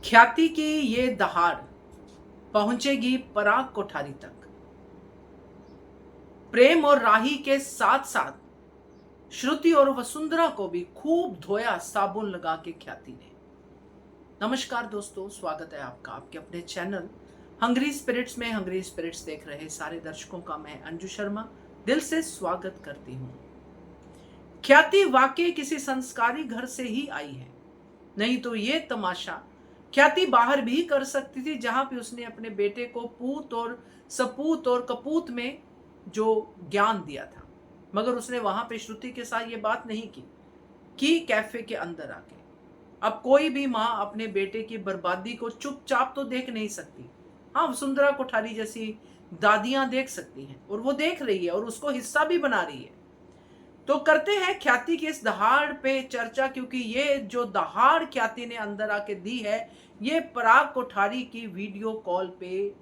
ख्याति की ये दहाड़ पहुंचेगी पराग कोठारी तक। प्रेम और राही के साथ साथ श्रुति और वसुंधरा को भी खूब धोया साबुन लगा के ख्याति ने। नमस्कार दोस्तों, स्वागत है आपका आपके अपने चैनल हंग्री स्पिरिट्स में। हंग्री स्पिरिट्स देख रहे सारे दर्शकों का मैं अंजू शर्मा दिल से स्वागत करती हूँ। ख्याति वाकई किसी संस्कारी घर से ही आई है, नहीं तो ये तमाशा ख्याति बाहर भी कर सकती थी, जहां पे उसने अपने बेटे को पूत और सपूत और कपूत में जो ज्ञान दिया था। मगर उसने वहां पे श्रुति के साथ ये बात नहीं की कैफे के अंदर आके। अब कोई भी माँ अपने बेटे की बर्बादी को चुपचाप तो देख नहीं सकती। हाँ, वसुंधरा कोठारी जैसी दादियां देख सकती हैं, और वो देख रही है और उसको हिस्सा भी बना रही है। तो करते हैं ख्याति की इस दहाड़ पे चर्चा, क्योंकि ये जो दहाड़ ख्याति ने अंदर आके दी है, ये पराग कोठारी की वीडियो कॉल पे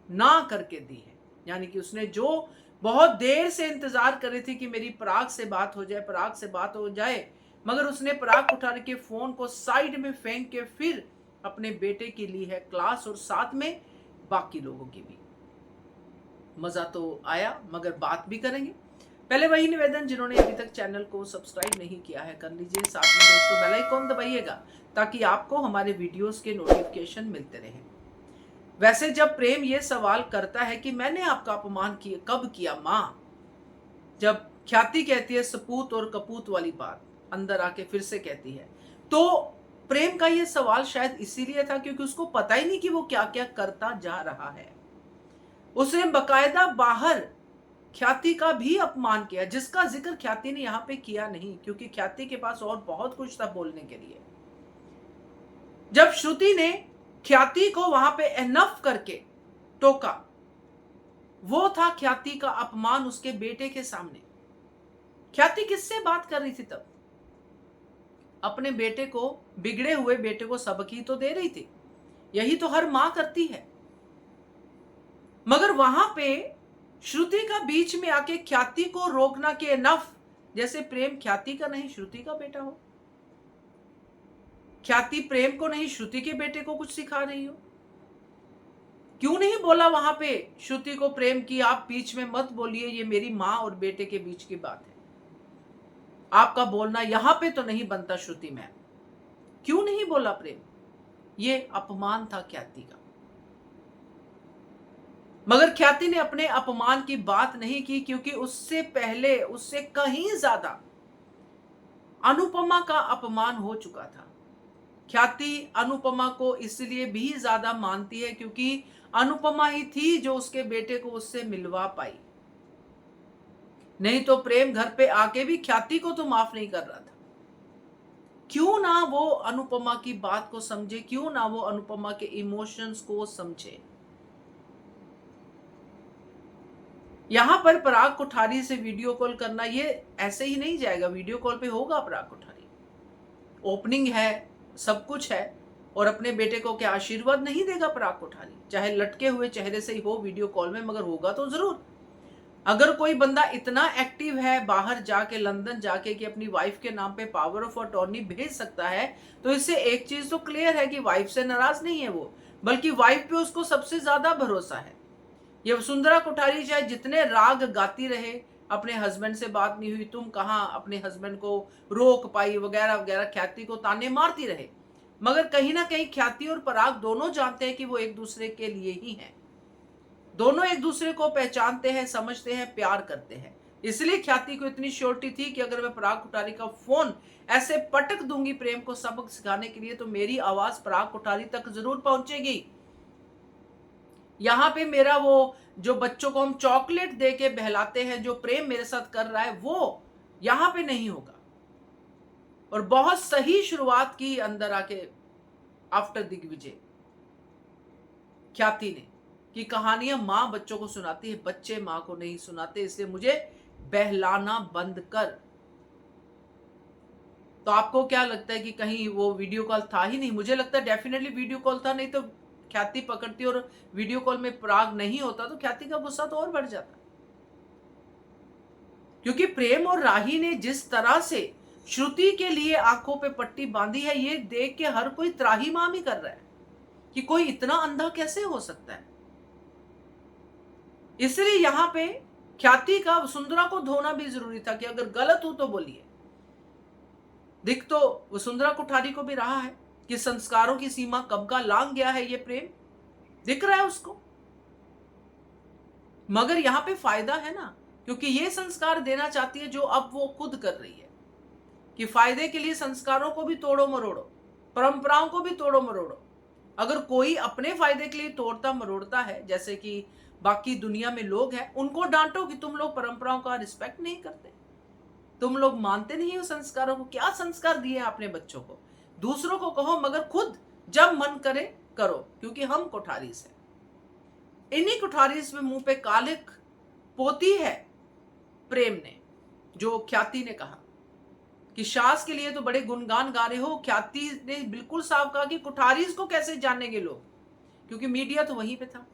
ना करके दी है। यानी कि उसने जो बहुत देर से इंतजार कर रही थी कि मेरी पराग से बात हो जाए, पराग से बात हो जाए, मगर उसने पराग कोठारी के फोन को साइड में फेंक के फिर अपने बेटे की ली है क्लास, और साथ में बाकी लोगों की भी। मजा तो आया, मगर बात भी करेंगे। पहले वही निवेदन, जिन्होंने अभी तक चैनल को सब्सक्राइब नहीं किया है कर लीजिए, साथ में दोस्तों बेल आइकॉन दबाइएगा ताकि आपको हमारे वीडियोस के नोटिफिकेशन मिलते रहें। वैसे जब प्रेम ये सवाल करता है कि मैंने आपका अपमान किया कब किया माँ, जब ख्याति कहती है सपूत और कपूत वाली बात, अंदर आके फिर से कहती है, तो प्रेम का ये सवाल शायद इसीलिए था क्योंकि उसको पता ही नहीं कि वो क्या क्या करता जा रहा है। उसने बकायदा बाहर ख्याति का भी अपमान किया, जिसका जिक्र ख्याति ने यहां पे किया नहीं, क्योंकि ख्याति के पास और बहुत कुछ था बोलने के लिए। जब श्रुति ने ख्याति को वहां पे एनफ करके टोका, वो था ख्याति का अपमान उसके बेटे के सामने। ख्याति किससे बात कर रही थी तब? अपने बेटे को, बिगड़े हुए बेटे को सबक ही तो दे रही थी। यही तो हर मां करती है। मगर वहां पे श्रुति का बीच में आके ख्याति को रोकना कि एनफ, जैसे प्रेम ख्याति का नहीं श्रुति का बेटा हो, ख्याति प्रेम को नहीं श्रुति के बेटे को कुछ सिखा रही हो। क्यों नहीं बोला वहां पे श्रुति को प्रेम की, आप बीच में मत बोलिए, ये मेरी मां और बेटे के बीच की बात है, आपका बोलना यहां पे तो नहीं बनता श्रुति मैम। क्यों नहीं बोला प्रेम? ये अपमान था ख्याति का। मगर ख्याति ने अपने अपमान की बात नहीं की, क्योंकि उससे पहले, उससे कहीं ज्यादा अनुपमा का अपमान हो चुका था। ख्याति अनुपमा को इसलिए भी ज्यादा मानती है क्योंकि अनुपमा ही थी जो उसके बेटे को उससे मिलवा पाई। नहीं तो प्रेम घर पे आके भी ख्याति को तो माफ नहीं कर रहा था। क्यों ना वो अनुपमा की बात को समझे, क्यों ना वो अनुपमा के इमोशंस को समझे। यहां पर पराग कोठारी से वीडियो कॉल करना ये ऐसे ही नहीं जाएगा। वीडियो कॉल पे होगा पराग कोठारी, ओपनिंग है, सब कुछ है, और अपने बेटे को क्या आशीर्वाद नहीं देगा पराग कोठारी, चाहे लटके हुए चेहरे से ही हो वीडियो कॉल में, मगर होगा तो जरूर। अगर कोई बंदा इतना एक्टिव है बाहर जाके, लंदन जाके, कि अपनी वाइफ के नाम पे पावर ऑफ अटॉर्नी भेज सकता है, तो इससे एक चीज तो क्लियर है कि वाइफ से नाराज नहीं है वो, बल्कि वाइफ पे उसको सबसे ज्यादा भरोसा है। ये वसुंधरा कोठारी चाहे जितने राग गाती रहे, अपने हस्बैंड से बात नहीं हुई, तुम कहां अपने हस्बैंड को रोक पाई, वगैरह वगैरह, ख्याति को ताने मारती रहे, मगर कहीं ना कहीं ख्याति और पराग दोनों जानते हैं कि वो एक दूसरे के लिए ही हैं। दोनों एक दूसरे को पहचानते हैं, समझते हैं, प्यार करते हैं। इसलिए ख्याति को इतनी श्योरिटी थी कि अगर मैं पराग कोठारी का फोन ऐसे पटक दूंगी प्रेम को सबक सिखाने के लिए, तो मेरी आवाज पराग कोठारी तक जरूर पहुंचेगी। यहां पे मेरा वो जो बच्चों को हम चॉकलेट दे के बहलाते हैं, जो प्रेम मेरे साथ कर रहा है, वो यहां पे नहीं होगा। और बहुत सही शुरुआत की अंदर आके आफ्टर दिग्विजय ख्याति ने, कि कहानियां मां बच्चों को सुनाती है, बच्चे मां को नहीं सुनाते, इसलिए मुझे बहलाना बंद कर। तो आपको क्या लगता है कि कहीं वो वीडियो कॉल था ही नहीं? मुझे लगता है डेफिनेटली वीडियो कॉल था, नहीं तो ख्याति पकड़ती और वीडियो कॉल में पराग नहीं होता तो ख्याति का गुस्सा तो और बढ़ जाता। क्योंकि प्रेम और राही ने जिस तरह से श्रुति के लिए आंखों पे पट्टी बांधी है, ये देख के हर कोई त्राही माम ही कर रहा है। कि कोई इतना अंधा कैसे हो सकता है। इसलिए यहां पे ख्याति का वसुंधरा को धोना भी जरूरी था कि अगर गलत हो तो बोलिए। दिख तो वसुंधरा कोठारी को भी रहा है कि संस्कारों की सीमा कब का लांघ गया है, ये प्रेम दिख रहा है उसको। मगर यहां पे फायदा है ना, क्योंकि ये संस्कार देना चाहती है जो अब वो खुद कर रही है कि फायदे के लिए संस्कारों को भी तोड़ो मरोड़ो, परंपराओं को भी तोड़ो मरोड़ो। अगर कोई अपने फायदे के लिए तोड़ता मरोड़ता है, जैसे कि बाकी दुनिया में लोग हैं, उनको डांटो कि तुम लोग परंपराओं का रिस्पेक्ट नहीं करते, तुम लोग मानते नहीं हो संस्कारों को। क्या संस्कार दिए आपने बच्चों को? दूसरों को कहो मगर खुद जब मन करे करो, क्योंकि हम कोठारीस हैं। इन्हीं कोठारीस में मुंह पे कालिक पोती है प्रेम ने, जो ख्याति ने कहा कि सास के लिए तो बड़े गुणगान गा रहे हो। ख्याति ने बिल्कुल साफ कहा कि कोठारीस को कैसे जानेंगे लोग, क्योंकि मीडिया तो वहीं पे था।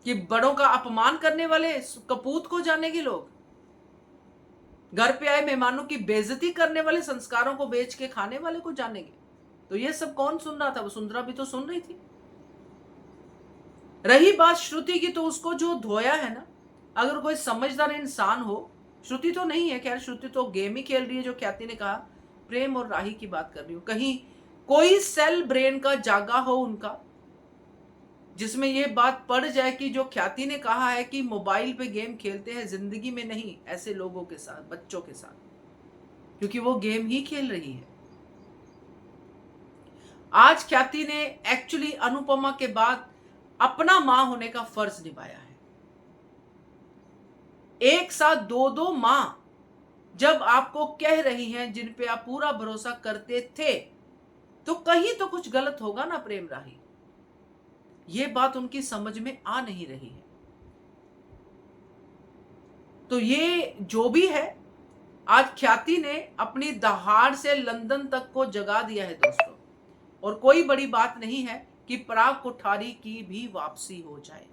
कि बड़ों का अपमान करने वाले कपूत को जानेंगे लोग, घर पे आए मेहमानों की बेइज्जती करने वाले, संस्कारों को बेच के खाने वाले को जानेंगे। तो ये सब कौन सुन रहा था? वसुंधरा भी तो सुन रही थी। रही बात श्रुति की, तो उसको जो धोया है ना, अगर कोई समझदार इंसान हो, श्रुति तो नहीं है, खैर श्रुति तो गेम ही खेल रही है, जो ख्याति ने कहा प्रेम और राही की बात कर रही हूं। कहीं कोई सेल ब्रेन का जागा हो उनका, जिसमें यह बात पड़ जाए कि जो ख्याति ने कहा है कि मोबाइल पे गेम खेलते हैं, जिंदगी में नहीं, ऐसे लोगों के साथ, बच्चों के साथ, क्योंकि वो गेम ही खेल रही है। आज ख्याति ने एक्चुअली अनुपमा के बाद अपना मां होने का फर्ज निभाया है। एक साथ दो दो मां जब आपको कह रही हैं, जिन पे आप पूरा भरोसा करते थे, तो कहीं तो कुछ गलत होगा ना प्रेम राही। ये बात उनकी समझ में आ नहीं रही है। तो ये जो भी है, आज ख्याति ने अपनी दहाड़ से लंदन तक को जगा दिया है दोस्तों। और कोई बड़ी बात नहीं है कि पराग कोठारी की भी वापसी हो जाए,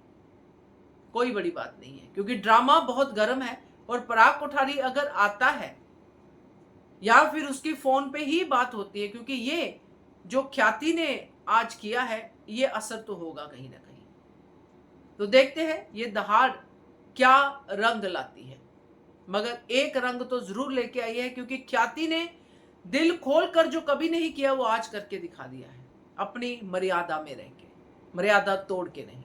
कोई बड़ी बात नहीं है, क्योंकि ड्रामा बहुत गर्म है। और पराग कोठारी अगर आता है या फिर उसकी फोन पे ही बात होती है, क्योंकि ये जो ख्याति ने आज किया है, ये असर तो होगा कहीं ना कहीं। तो देखते हैं ये दहाड़ क्या रंग लाती है। मगर एक रंग तो जरूर लेके आई है, क्योंकि ख्याति ने दिल खोलकर जो कभी नहीं किया, वो आज करके दिखा दिया है, अपनी मर्यादा में रह के, मर्यादा तोड़ के नहीं।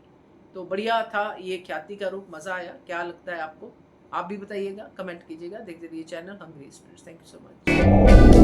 तो बढ़िया था ये ख्याति का रूप, मजा आया। क्या लगता है आपको? आप भी बताइएगा, कमेंट कीजिएगा। देखते रहिए channel hungry spirits. Thank you so much.